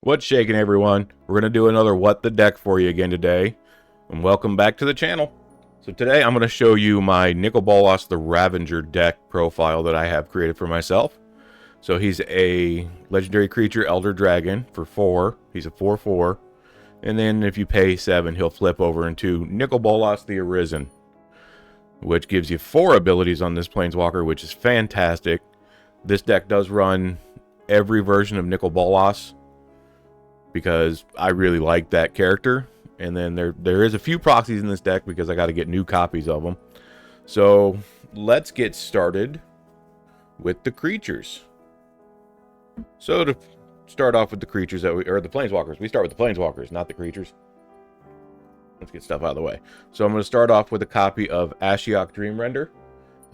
What's shaking, everyone? We're going to do another What the Deck for you again today. And welcome back to the channel. So today I'm going to show you my Nicol Bolas the Ravager deck profile that I have created for myself. So he's a legendary creature, Elder Dragon, for 4. He's a 4/4. And then if you pay 7, he'll flip over into Nicol Bolas the Arisen, which gives you 4 abilities on this Planeswalker, which is fantastic. This deck does run every version of Nicol Bolas, because I really like that character. And then there is a few proxies in this deck because I got to get new copies of them. So let's get started with the creatures. So to start off with the creatures the Planeswalkers. We start with the Planeswalkers, not the creatures. Let's get stuff out of the way. So I'm going to start off with a copy of Ashiok Dreamrender.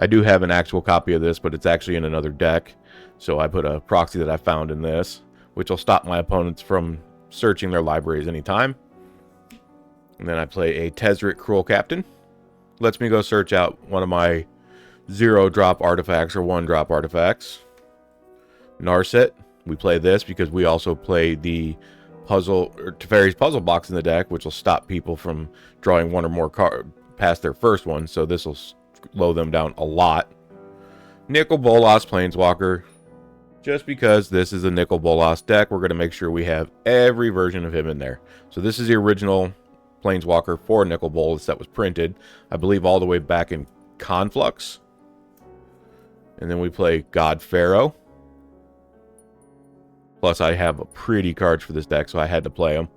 I do have an actual copy of this, but it's actually in another deck. So I put a proxy that I found in this, which will stop my opponents from searching their libraries anytime. And then I play a Tezzeret Cruel Captain. Lets me go search out one of my 0-drop artifacts or 1-drop artifacts. Narset. We play this because we also play the Teferi's Puzzle box in the deck, which will stop people from drawing one or more cards past their first one. So this will slow them down a lot. Nicol Bolas Planeswalker. Just because this is a Nicol Bolas deck, we're going to make sure we have every version of him in there. So this is the original Planeswalker for Nicol Bolas that was printed, I believe, all the way back in Conflux. And then we play God Pharaoh. Plus, I have pretty cards for this deck, so I had to play them.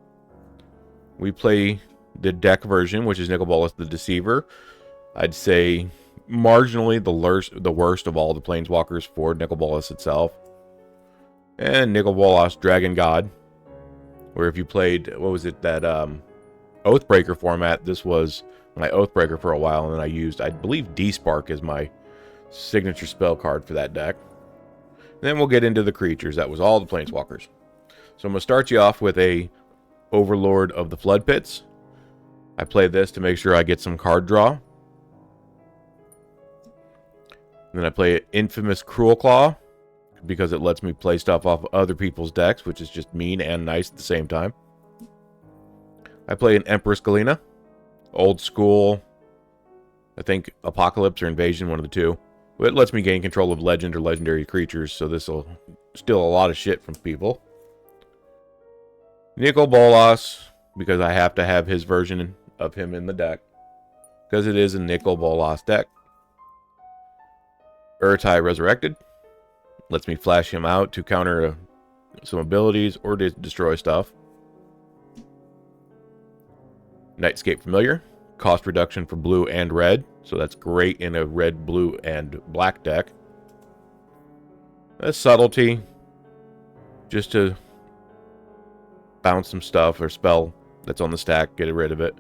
We play the deck version, which is Nicol Bolas the Deceiver. I'd say marginally the worst of all the Planeswalkers for Nicol Bolas itself. And Nicol Bolas Dragon God, where if you played, what was it, that Oathbreaker format, this was my Oathbreaker for a while, and then I used, I believe, D-Spark as my signature spell card for that deck. And then we'll get into the creatures. That was all the Planeswalkers. So I'm going to start you off with a Overlord of the Flood Pits. I play this to make sure I get some card draw. And then I play Infamous Cruel Claw, because it lets me play stuff off other people's decks, which is just mean and nice at the same time. I play an Empress Galena. Old school, I think Apocalypse or Invasion, one of the two. It lets me gain control of legend or legendary creatures, so this will steal a lot of shit from people. Nicol Bolas, because I have to have his version of him in the deck, because it is a Nicol Bolas deck. Urtai Resurrected. Lets me flash him out to counter some abilities or to destroy stuff. Nightscape Familiar. Cost reduction for blue and red. So that's great in a red, blue, and black deck. A Subtlety. Just to bounce some stuff or spell that's on the stack. Get rid of it.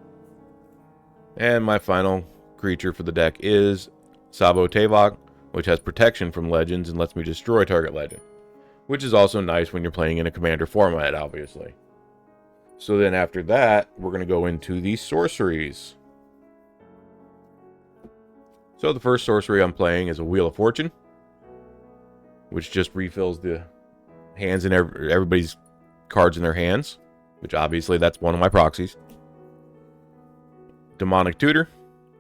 And my final creature for the deck is Sabo Tevok, which has protection from legends and lets me destroy target legend, which is also nice when you're playing in a commander format, obviously. So then after that, we're going to go into the sorceries. So the first sorcery I'm playing is a Wheel of Fortune, which just refills the hands and everybody's cards in their hands, which obviously that's one of my proxies. Demonic Tutor,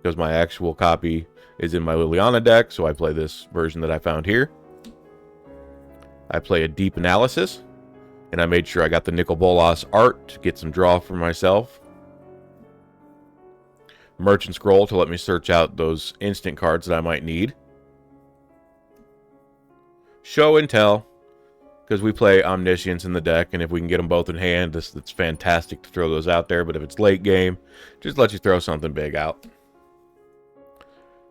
because my actual copy is in my Liliana deck, so I play this version that I found here. I play a Deep Analysis, and I made sure I got the Nicol Bolas art to get some draw for myself. Merchant Scroll to let me search out those instant cards that I might need. Show and Tell, because we play Omniscience in the deck, and if we can get them both in hand, it's fantastic to throw those out there, but if it's late game, just let you throw something big out.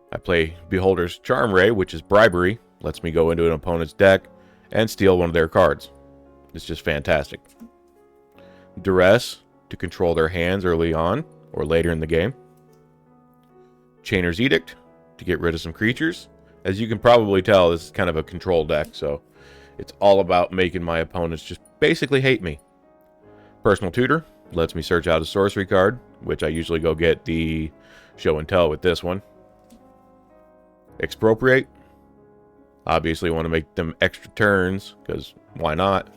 I play Beholder's Charm Ray, which is bribery. Lets me go into an opponent's deck and steal one of their cards. It's just fantastic. Duress, to control their hands early on or later in the game. Chainer's Edict, to get rid of some creatures. As you can probably tell, this is kind of a control deck, so it's all about making my opponents just basically hate me. Personal Tutor, lets me search out a sorcery card, which I usually go get the Show and Tell with this one. Expropriate. Obviously want to make them extra turns, because why not?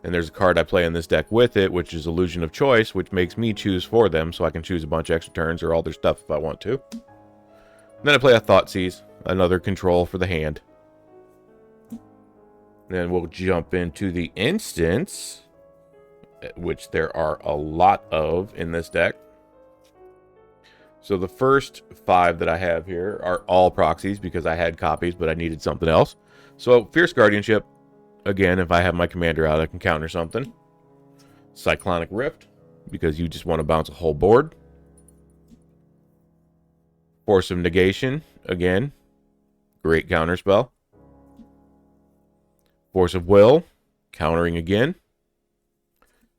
And there's a card I play in this deck with it, which is Illusion of Choice, which makes me choose for them, so I can choose a bunch of extra turns or all their stuff if I want to. Then I play a Thoughtseize, another control for the hand. Then we'll jump into the instants, which there are a lot of in this deck. So the first 5 that I have here are all proxies because I had copies, but I needed something else. So Fierce Guardianship, again, if I have my commander out, I can counter something. Cyclonic Rift, because you just want to bounce a whole board. Force of Negation, again, great counter spell. Force of Will, countering again.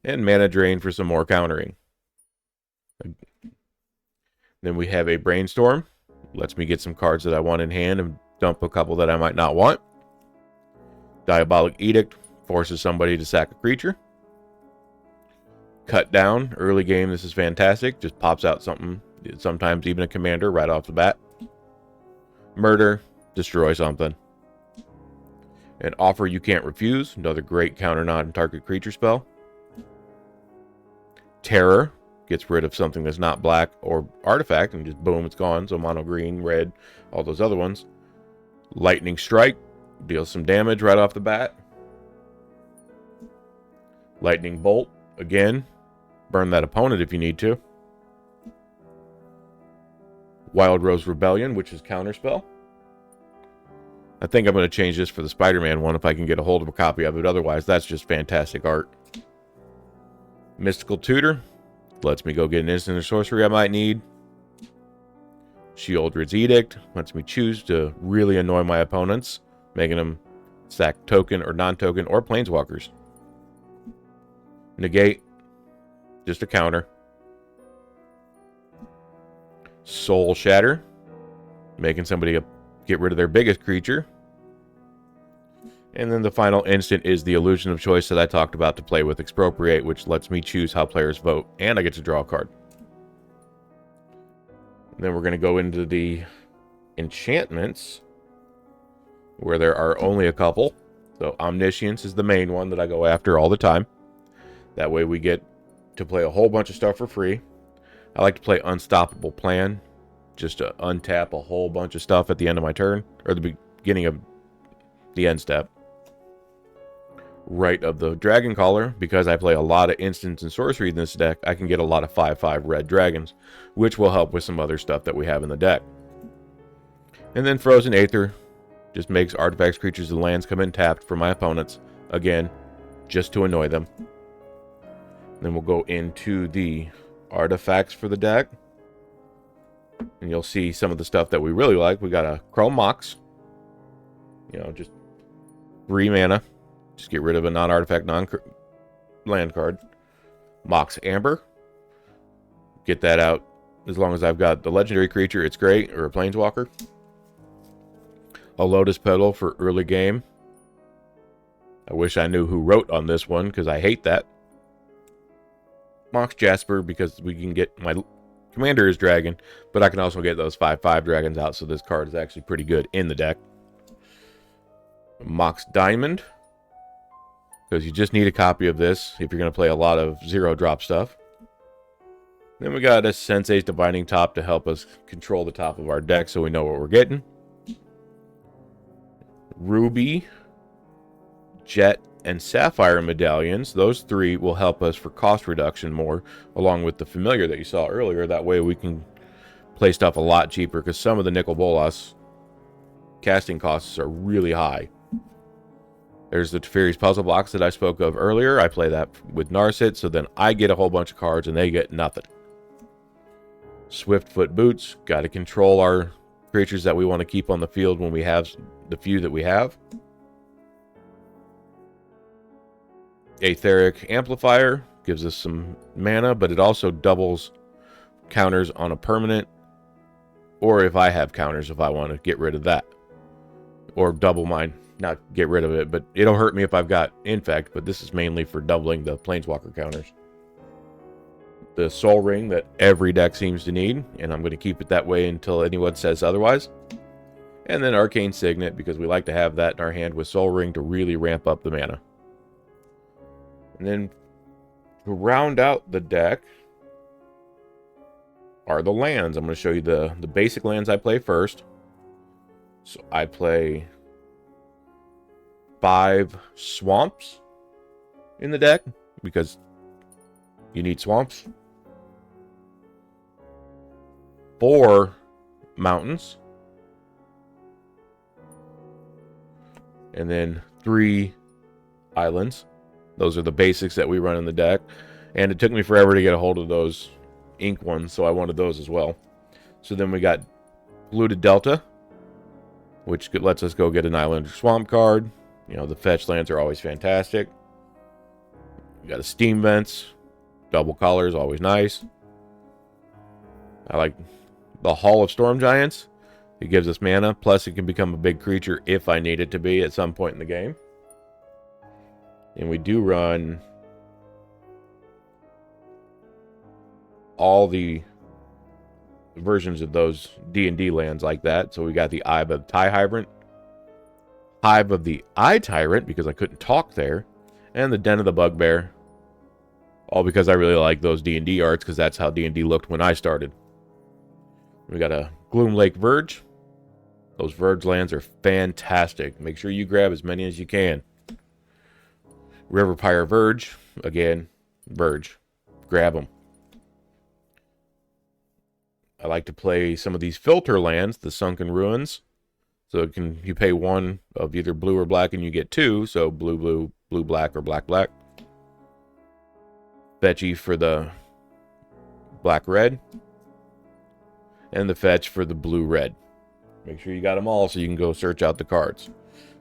And Mana Drain for some more countering. Then we have a Brainstorm. Lets me get some cards that I want in hand and dump a couple that I might not want. Diabolic Edict forces somebody to sack a creature. Cut Down, early game, this is fantastic. Just pops out something, sometimes even a commander right off the bat. Murder, destroy something. An Offer You Can't Refuse, another great counter non-target creature spell. Terror, gets rid of something that's not black or artifact, and just boom, it's gone. So mono, green, red, all those other ones. Lightning Strike, deals some damage right off the bat. Lightning Bolt, again, burn that opponent if you need to. Wild Rose Rebellion, which is counterspell. I think I'm going to change this for the Spider-Man one if I can get a hold of a copy of it. Otherwise, that's just fantastic art. Mystical Tutor lets me go get an instant or sorcery I might need. Sheoldred's Edict lets me choose to really annoy my opponents, making them sack token or non-token or planeswalkers. Negate, just a counter. Soul Shatter, making somebody get rid of their biggest creature. And then the final instant is the Illusion of Choice that I talked about to play with Expropriate, which lets me choose how players vote, and I get to draw a card. And then we're going to go into the enchantments, where there are only a couple. So Omniscience is the main one that I go after all the time. That way we get to play a whole bunch of stuff for free. I like to play Unstoppable Plan, just to untap a whole bunch of stuff at the end of my turn, or the beginning of the end step. Rite of the Dragon Caller, because I play a lot of instants and sorcery in this deck, I can get a lot of 5/5 red dragons, which will help with some other stuff that we have in the deck. And then Frozen Aether just makes artifacts, creatures, and lands come in tapped for my opponents, again, just to annoy them. Then we'll go into the artifacts for the deck, and you'll see some of the stuff that we really like. We got a Chrome Mox, just 3 mana. Just get rid of a non-artifact, non-land card. Mox Amber. Get that out as long as I've got the legendary creature, it's great, or a planeswalker. A Lotus Petal for early game. I wish I knew who wrote on this one, because I hate that. Mox Jasper, because we can get my commander is dragon, but I can also get those 5/5 dragons out, so this card is actually pretty good in the deck. Mox Diamond, because you just need a copy of this if you're going to play a lot of 0-drop stuff. Then we got a Sensei's Divining Top to help us control the top of our deck so we know what we're getting. Ruby, Jet, and Sapphire medallions. Those 3 will help us for cost reduction more, along with the Familiar that you saw earlier. That way we can play stuff a lot cheaper, because some of the Nicol Bolas casting costs are really high. There's the Teferi's Puzzle Box that I spoke of earlier. I play that with Narset, so then I get a whole bunch of cards and they get nothing. Swiftfoot Boots, got to control our creatures that we want to keep on the field when we have the few that we have. Aetheric Amplifier gives us some mana, but it also doubles counters on a permanent, or if I have counters, if I want to get rid of that, or double mine. Not get rid of it, but it'll hurt me if I've got Infect, but this is mainly for doubling the Planeswalker counters. The Soul Ring that every deck seems to need, and I'm going to keep it that way until anyone says otherwise. And then Arcane Signet, because we like to have that in our hand with Soul Ring to really ramp up the mana. And then to round out the deck are the lands. I'm going to show you the basic lands I play first. So I play 5 swamps in the deck because you need swamps. 4 mountains. And then 3 islands. Those are the basics that we run in the deck. And it took me forever to get a hold of those ink ones, so I wanted those as well. So then we got Polluted Delta, which lets us go get an island or swamp card. You know, the fetch lands are always fantastic. We got a Steam Vents. Double colors, always nice. I like the Hall of Storm Giants. It gives us mana, plus it can become a big creature if I need it to be at some point in the game. And we do run all the versions of those D&D lands like that. So we got the Eye of the Tie Hybrant, Hive of the Eye Tyrant, because I couldn't talk there, and the Den of the Bugbear. All because I really like those D&D arts, because that's how D&D looked when I started. We got a Gloom Lake Verge. Those Verge lands are fantastic. Make sure you grab as many as you can. River Pyre Verge. Again, Verge. Grab them. I like to play some of these filter lands, the Sunken Ruins. So you pay 1 of either blue or black and you get 2. So blue, blue, blue, black, or black, black. Fetchy for the black, red. And the fetch for the blue, red. Make sure you got them all so you can go search out the cards.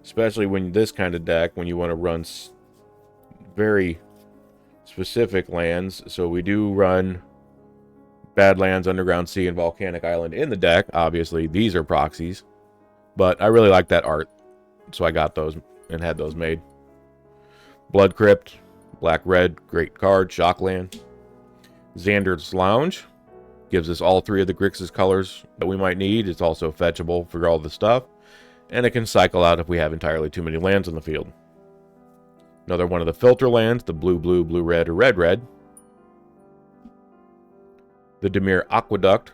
Especially when this kind of deck, when you want to run very specific lands. So we do run Badlands, Underground Sea, and Volcanic Island in the deck. Obviously, these are proxies. But I really like that art. So I got those and had those made. Blood Crypt, black, red, great card, Shockland. Xander's Lounge. Gives us all 3 of the Grixis colors that we might need. It's also fetchable for all the stuff. And it can cycle out if we have entirely too many lands on the field. Another one of the filter lands, the blue, blue, blue, red, or red, red. The Dimir Aqueduct,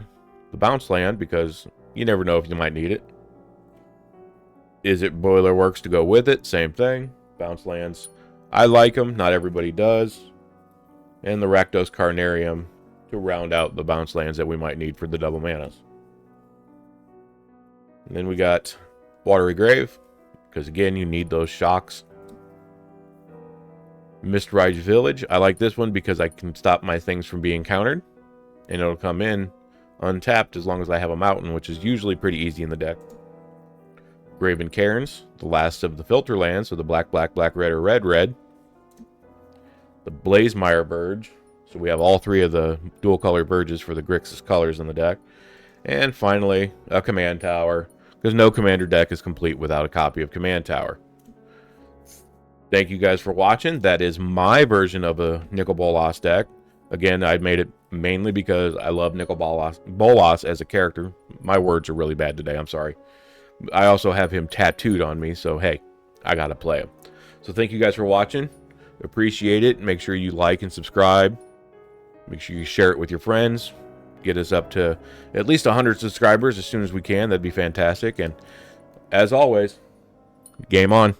the bounce land, because you never know if you might need it. Is it Boiler Works to go with it? Same thing. Bounce lands. I like them. Not everybody does. And the Rakdos Carnarium to round out the bounce lands that we might need for the double manas. And then we got Watery Grave, because again, you need those shocks. Mistrise Village. I like this one because I can stop my things from being countered. And it'll come in untapped as long as I have a mountain, which is usually pretty easy in the deck. Graven Cairns, the last of the filter lands, so the black, black, black, red, or red, red. The Blazemire Verge. So we have all 3 of the dual color Verges for the Grixis colors in the deck. And finally, a Command Tower, because no Commander deck is complete without a copy of Command Tower. Thank you guys for watching. That is my version of a Nicol Bolas deck. Again, I made it mainly because I love Nicol Bolas as a character. My words are really bad today, I'm sorry. I also have him tattooed on me, so hey, I gotta play him. So thank you guys for watching. Appreciate it. Make sure you like and subscribe. Make sure you share it with your friends. Get us up to at least 100 subscribers as soon as we can. That'd be fantastic. And as always, game on.